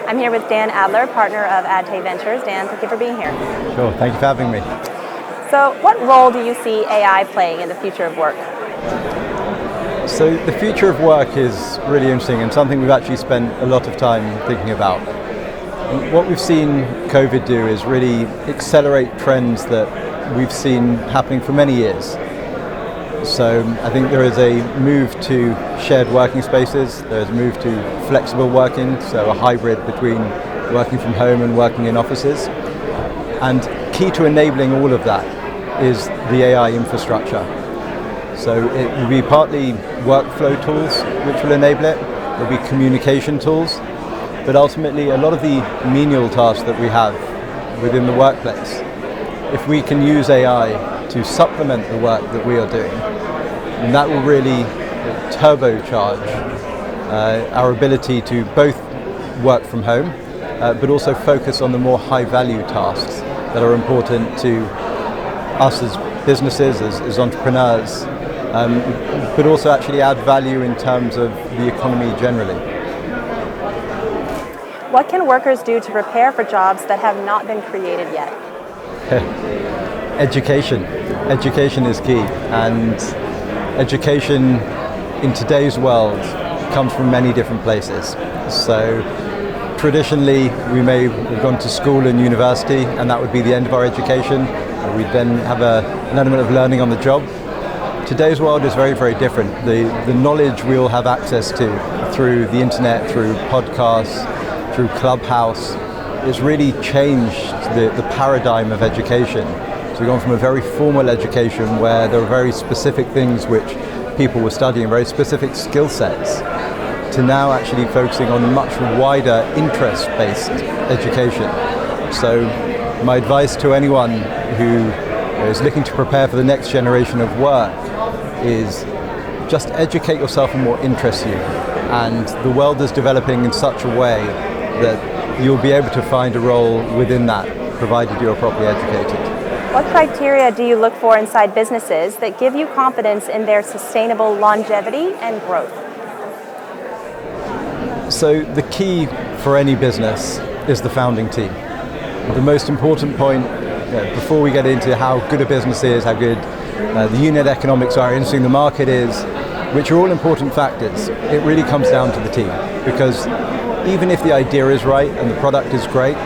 I'm here with Dan Adler, partner of AdTay Ventures. Dan, thank you for being here. Sure, thank you for having me. So what role do you see AI playing in the future of work? So the future of work is really interesting and something we've actually spent a lot of time thinking about. And what we've seen COVID do is really accelerate trends that we've seen happening for many years. So I think there is a move to shared working spaces, there's a move to flexible working, so a hybrid between working from home and working in offices. And key to enabling all of that is the AI infrastructure. So it will be partly workflow tools which will enable it, there will be communication tools, but ultimately a lot of the menial tasks that we have within the workplace, if we can use AI to supplement the work that we are doing, and that will really turbocharge our ability to both work from home, but also focus on the more high value tasks that are important to us as businesses, as entrepreneurs, but also actually add value in terms of the economy generally. What can workers do to prepare for jobs that have not been created yet? Education. Education is key, and education in today's world comes from many different places. So traditionally we may have gone to school and university and that would be the end of our education. We'd then have an element of learning on the job. Today's world is very, very different. The knowledge we all have access to through the internet, through podcasts, through Clubhouse, it's really changed the paradigm of education. So we've gone from a very formal education where there are very specific things which people were studying, very specific skill sets, to now actually focusing on much wider interest-based education. So my advice to anyone who is looking to prepare for the next generation of work is just educate yourself in what interests you. And the world is developing in such a way that you'll be able to find a role within that, provided you're properly educated. What criteria do you look for inside businesses that give you confidence in their sustainable longevity and growth? So the key for any business is the founding team. The most important point, before we get into how good a business is, how good the unit economics are, how interesting the market is, which are all important factors, it really comes down to the team. Because even if the idea is right and the product is great,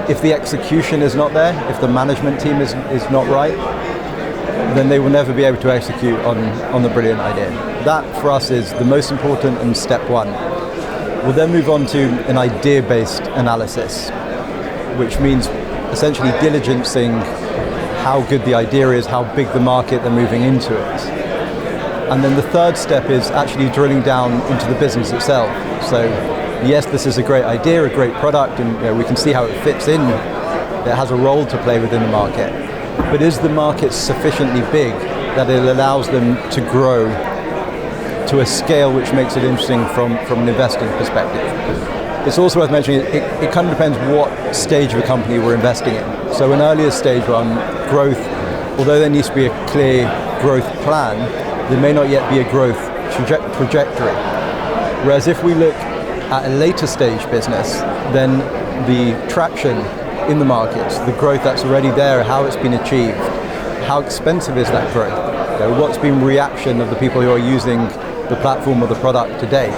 if the execution is not there, if the management team is not right, then they will never be able to execute on the brilliant idea. That for us is the most important and step one. We'll then move on to an idea-based analysis, which means essentially diligencing how good the idea is, how big the market they're moving into it. And then the third step is actually drilling down into the business itself. So yes, this is a great idea, a great product, and we can see how it fits in. It has a role to play within the market. But is the market sufficiently big that it allows them to grow to a scale which makes it interesting from an investing perspective? It's also worth mentioning, it kind of depends what stage of a company we're investing in. So an earlier stage one, growth, although there needs to be a clear growth plan, there may not yet be a growth trajectory. Whereas if we look at a later stage business, then the traction in the markets, the growth that's already there, how it's been achieved, how expensive is that growth, what's been reaction of the people who are using the platform or the product to date,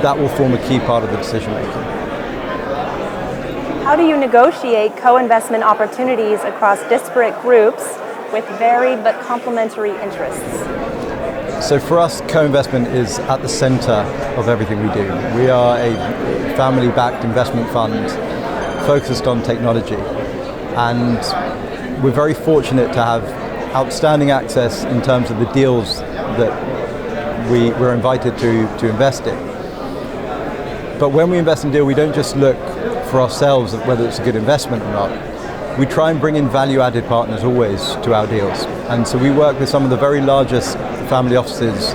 that will form a key part of the decision making. How do you negotiate co-investment opportunities across disparate groups with varied but complementary interests? So for us, co-investment is at the center of everything we do. We are a family-backed investment fund focused on technology, and we're very fortunate to have outstanding access in terms of the deals that we're invited to invest in. But when we invest in a deal, we don't just look for ourselves at whether it's a good investment or not. We try and bring in value-added partners always to our deals. And so we work with some of the very largest family offices,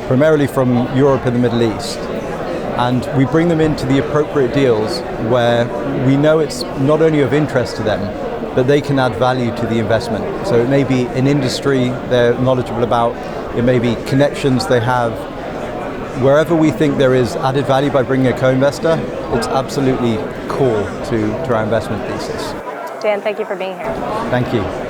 primarily from Europe and the Middle East. And we bring them into the appropriate deals where we know it's not only of interest to them, but they can add value to the investment. So it may be an industry they're knowledgeable about, it may be connections they have, wherever we think there is added value by bringing a co-investor, it's absolutely core to our investment thesis. Dan, thank you for being here. Thank you.